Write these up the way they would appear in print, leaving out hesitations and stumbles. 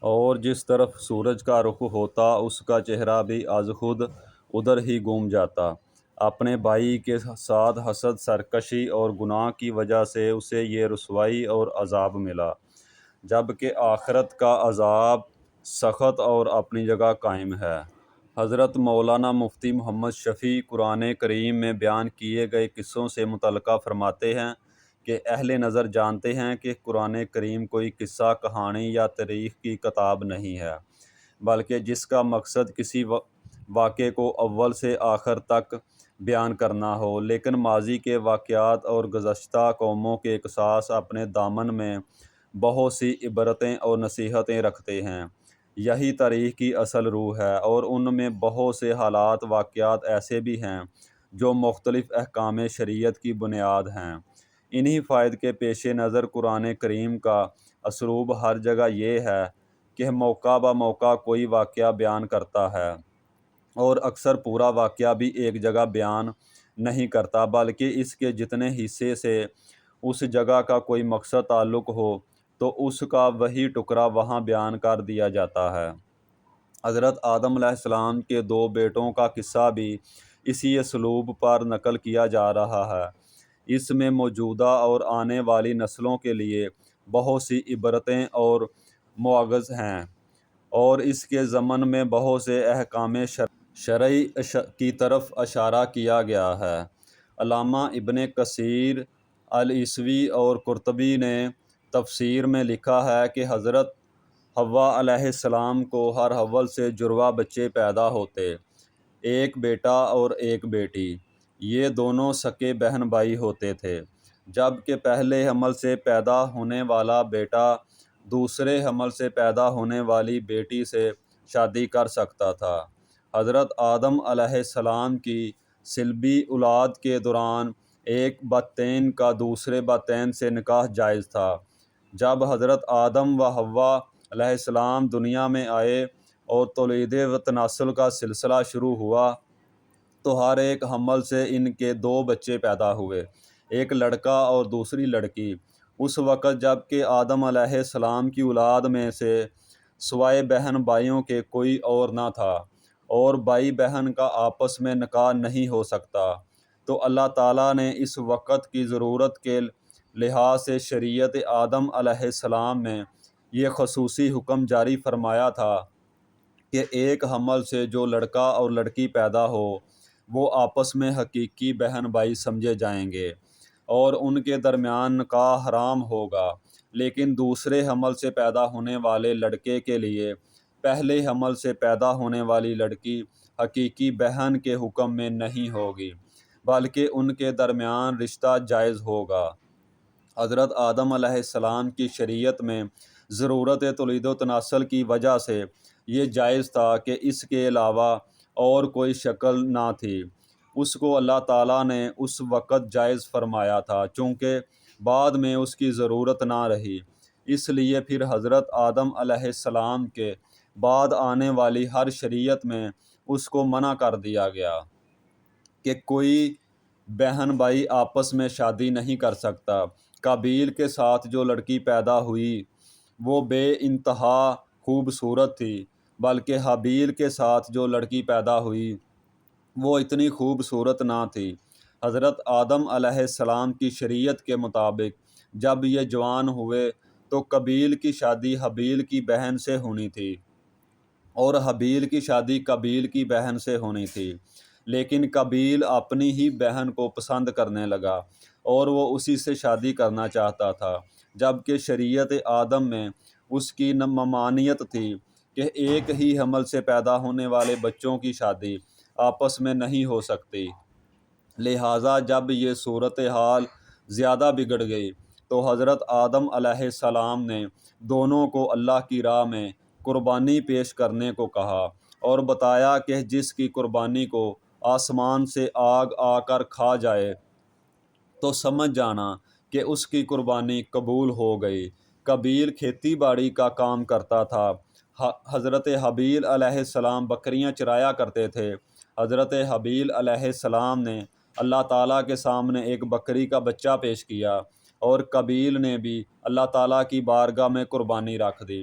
اور جس طرف سورج کا رخ ہوتا اس کا چہرہ بھی از خود ادھر ہی گھوم جاتا۔ اپنے بھائی کے ساتھ حسد، سرکشی اور گناہ کی وجہ سے اسے یہ رسوائی اور عذاب ملا، جبکہ آخرت کا عذاب سخت اور اپنی جگہ قائم ہے۔ حضرت مولانا مفتی محمد شفیع قرآن کریم میں بیان کیے گئے قصوں سے متعلقہ فرماتے ہیں کہ اہل نظر جانتے ہیں کہ قرآن کریم کوئی قصہ، کہانی یا تاریخ کی کتاب نہیں ہے، بلکہ جس کا مقصد کسی واقعے کو اول سے آخر تک بیان کرنا ہو، لیکن ماضی کے واقعات اور گزشتہ قوموں کے قصص اپنے دامن میں بہت سی عبرتیں اور نصیحتیں رکھتے ہیں۔ یہی تاریخ کی اصل روح ہے، اور ان میں بہت سے حالات، واقعات ایسے بھی ہیں جو مختلف احکام شریعت کی بنیاد ہیں۔ انہی فوائد کے پیش نظر قرآن کریم کا اسلوب ہر جگہ یہ ہے کہ موقع بہ موقع کوئی واقعہ بیان کرتا ہے، اور اکثر پورا واقعہ بھی ایک جگہ بیان نہیں کرتا، بلکہ اس کے جتنے حصے سے اس جگہ کا کوئی مقصد تعلق ہو تو اس کا وہی ٹکڑا وہاں بیان کر دیا جاتا ہے۔ حضرت آدم علیہ السلام کے 2 بیٹوں کا قصہ بھی اسی اسلوب پر نقل کیا جا رہا ہے۔ اس میں موجودہ اور آنے والی نسلوں کے لیے بہت سی عبرتیں اور مواعظ ہیں، اور اس کے ضمن میں بہت سے احکام شرعی کی طرف اشارہ کیا گیا ہے۔ علامہ ابن کثیر، العیسوی اور قرطبی نے تفسیر میں لکھا ہے کہ حضرت حوا علیہ السلام کو ہر حول سے جڑواں بچے پیدا ہوتے، ایک بیٹا اور ایک بیٹی۔ یہ دونوں سگے بہن بھائی ہوتے تھے، جبکہ پہلے حمل سے پیدا ہونے والا بیٹا دوسرے حمل سے پیدا ہونے والی بیٹی سے شادی کر سکتا تھا۔ حضرت آدم علیہ السلام کی صلبی اولاد کے دوران ایک بطین کا دوسرے بطین سے نکاح جائز تھا۔ جب حضرت آدم و حوا علیہ السلام دنیا میں آئے اور تولید و تناسل کا سلسلہ شروع ہوا تو ہر ایک حمل سے ان کے 2 بچے پیدا ہوئے، ایک لڑکا اور دوسری لڑکی۔ اس وقت جب کہ آدم علیہ السلام کی اولاد میں سے سوائے بہن بھائیوں کے کوئی اور نہ تھا، اور بھائی بہن کا آپس میں نکاح نہیں ہو سکتا، تو اللہ تعالیٰ نے اس وقت کی ضرورت کے لحاظ سے شریعت آدم علیہ السلام میں یہ خصوصی حکم جاری فرمایا تھا کہ ایک حمل سے جو لڑکا اور لڑکی پیدا ہو وہ آپس میں حقیقی بہن بھائی سمجھے جائیں گے، اور ان کے درمیان نکاح حرام ہوگا، لیکن دوسرے حمل سے پیدا ہونے والے لڑکے کے لیے پہلے حمل سے پیدا ہونے والی لڑکی حقیقی بہن کے حکم میں نہیں ہوگی، بلکہ ان کے درمیان رشتہ جائز ہوگا۔ حضرت آدم علیہ السلام کی شریعت میں ضرورت تولید و تناسل کی وجہ سے یہ جائز تھا کہ اس کے علاوہ اور کوئی شکل نہ تھی۔ اس کو اللہ تعالیٰ نے اس وقت جائز فرمایا تھا چونکہ بعد میں اس کی ضرورت نہ رہی، اس لیے پھر حضرت آدم علیہ السلام کے بعد آنے والی ہر شریعت میں اس کو منع کر دیا گیا کہ کوئی بہن بھائی آپس میں شادی نہیں کر سکتا۔ قابیل کے ساتھ جو لڑکی پیدا ہوئی وہ بے انتہا خوبصورت تھی، بلکہ حابیل کے ساتھ جو لڑکی پیدا ہوئی وہ اتنی خوبصورت نہ تھی۔ حضرت آدم علیہ السلام کی شریعت کے مطابق جب یہ جوان ہوئے تو قابیل کی شادی حابیل کی بہن سے ہونی تھی، اور حابیل کی شادی قابیل کی بہن سے ہونی تھی، لیکن قابیل اپنی ہی بہن کو پسند کرنے لگا اور وہ اسی سے شادی کرنا چاہتا تھا، جبکہ شریعت آدم میں اس کی ممانعت تھی کہ ایک ہی حمل سے پیدا ہونے والے بچوں کی شادی آپس میں نہیں ہو سکتی۔ لہٰذا جب یہ صورتحال زیادہ بگڑ گئی تو حضرت آدم علیہ السلام نے دونوں کو اللہ کی راہ میں قربانی پیش کرنے کو کہا، اور بتایا کہ جس کی قربانی کو آسمان سے آگ آ کر کھا جائے تو سمجھ جانا کہ اس کی قربانی قبول ہو گئی۔ قابیل کھیتی باڑی کا کام کرتا تھا، حضرت حابیل علیہ السلام بکریاں چرایا کرتے تھے۔ حضرت حابیل علیہ السلام نے اللہ تعالیٰ کے سامنے ایک بکری کا بچہ پیش کیا، اور قابیل نے بھی اللہ تعالیٰ کی بارگاہ میں قربانی رکھ دی۔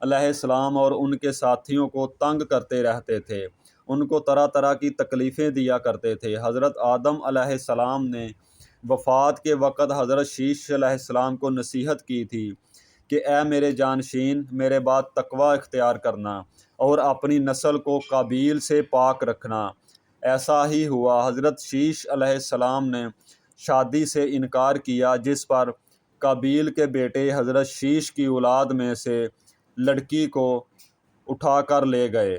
علیہ السلام اور ان کے ساتھیوں کو تنگ کرتے رہتے تھے، ان کو طرح طرح کی تکلیفیں دیا کرتے تھے۔ حضرت آدم علیہ السلام نے وفات کے وقت حضرت شیش علیہ السلام کو نصیحت کی تھی کہ اے میرے جانشین، میرے بعد تقوی اختیار کرنا اور اپنی نسل کو قابیل سے پاک رکھنا۔ ایسا ہی ہوا۔ حضرت شیش علیہ السلام نے شادی سے انکار کیا، جس پر قابیل کے بیٹے حضرت شیش کی اولاد میں سے لڑکی کو اٹھا کر لے گئے،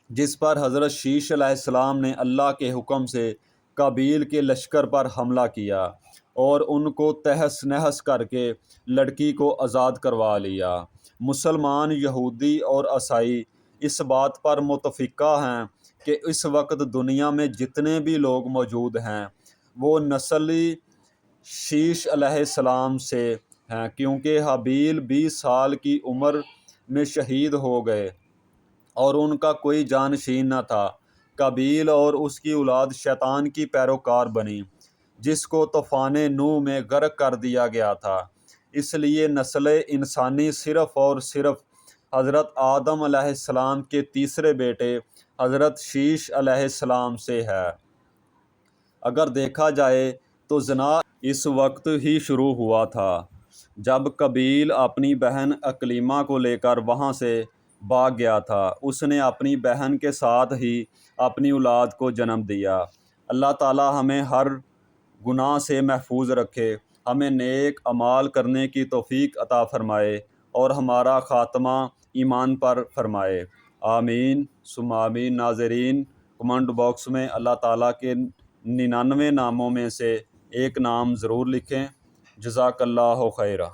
جس پر حضرت شیش علیہ السلام نے اللہ کے حکم سے قابیل کے لشکر پر حملہ کیا اور ان کو تہس نہس کر کے لڑکی کو آزاد کروا لیا۔ مسلمان، یہودی اور عیسائی اس بات پر متفقہ ہیں کہ اس وقت دنیا میں جتنے بھی لوگ موجود ہیں وہ نسلی شیش علیہ السلام سے ہیں، کیونکہ حابیل 20 سال کی عمر میں شہید ہو گئے اور ان کا کوئی جانشین نہ تھا۔ قابیل اور اس کی اولاد شیطان کی پیروکار بنی، جس کو طوفان نوح میں غرق کر دیا گیا تھا۔ اس لیے نسل انسانی صرف اور صرف حضرت آدم علیہ السلام کے تیسرے بیٹے حضرت شیش علیہ السلام سے ہے۔ اگر دیکھا جائے تو زنا اس وقت ہی شروع ہوا تھا جب قابیل اپنی بہن اکلیمہ کو لے کر وہاں سے بھاگ گیا تھا۔ اس نے اپنی بہن کے ساتھ ہی اپنی اولاد کو جنم دیا۔ اللہ تعالی ہمیں ہر گناہ سے محفوظ رکھے، ہمیں نیک اعمال کرنے کی توفیق عطا فرمائے اور ہمارا خاتمہ ایمان پر فرمائے۔ آمین ثم آمین۔ ناظرین، کمنٹ باکس میں اللہ تعالیٰ کے 99 ناموں میں سے ایک نام ضرور لکھیں۔ جزاک اللہ خیرہ۔